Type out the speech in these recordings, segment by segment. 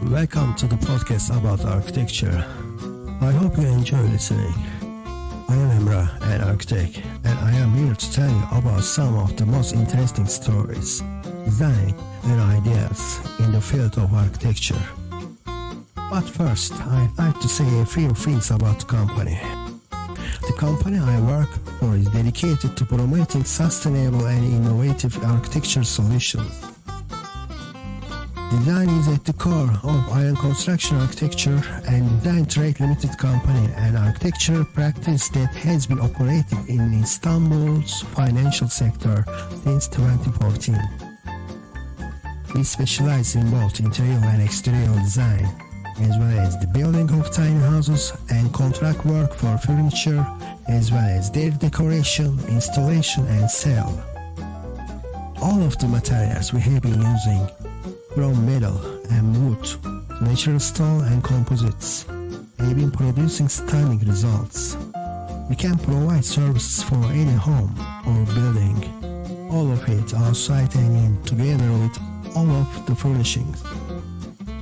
Welcome to the podcast about architecture. I hope you enjoy listening. I am Emrah, an architect, and I am here to tell you about some of the most interesting stories, design, and ideas in the field of architecture. But first, I'd like to say a few things about the company. The company I work for is dedicated to promoting sustainable and innovative architecture solutions. Design is at the core of Iron Construction Architecture and Design Trade Limited Company, an architecture practice that has been operating in Istanbul's financial sector since 2014. We specialize in both interior and exterior design, as well as the building of tiny houses and contract work for furniture, as well as their decoration, installation and sale. All of the materials we have been using, from metal and wood to natural stone and composites, have been producing stunning results. We can provide services for any home or building, all of it outside and in, together with all of the furnishings,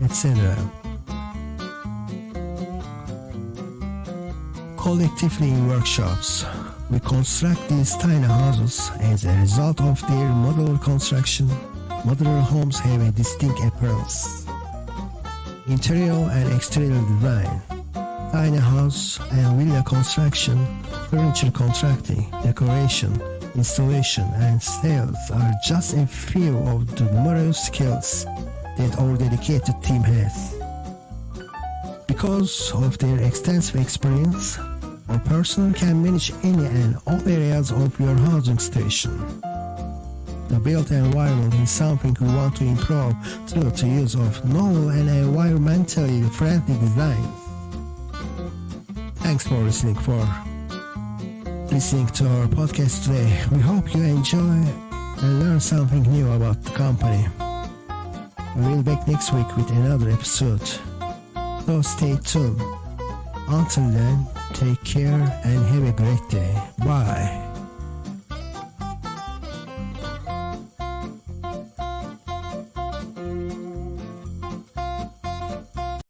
etc. Collectively in workshops, we construct these tiny houses as a result of their modular construction. Modular homes have a distinct appearance. Interior and exterior design, tiny house and villa construction, furniture contracting, decoration, installation and sales are just a few of the numerous skills that our dedicated team has. Because of their extensive experience, our personnel can manage any and all areas of your housing station. The built environment is something we want to improve through the use of novel and environmentally friendly designs. Thanks for listening to our podcast today. We hope you enjoy and learn something new about the company. We'll be back next week with another episode, so stay tuned. Until then, take care and have a great day. Bye.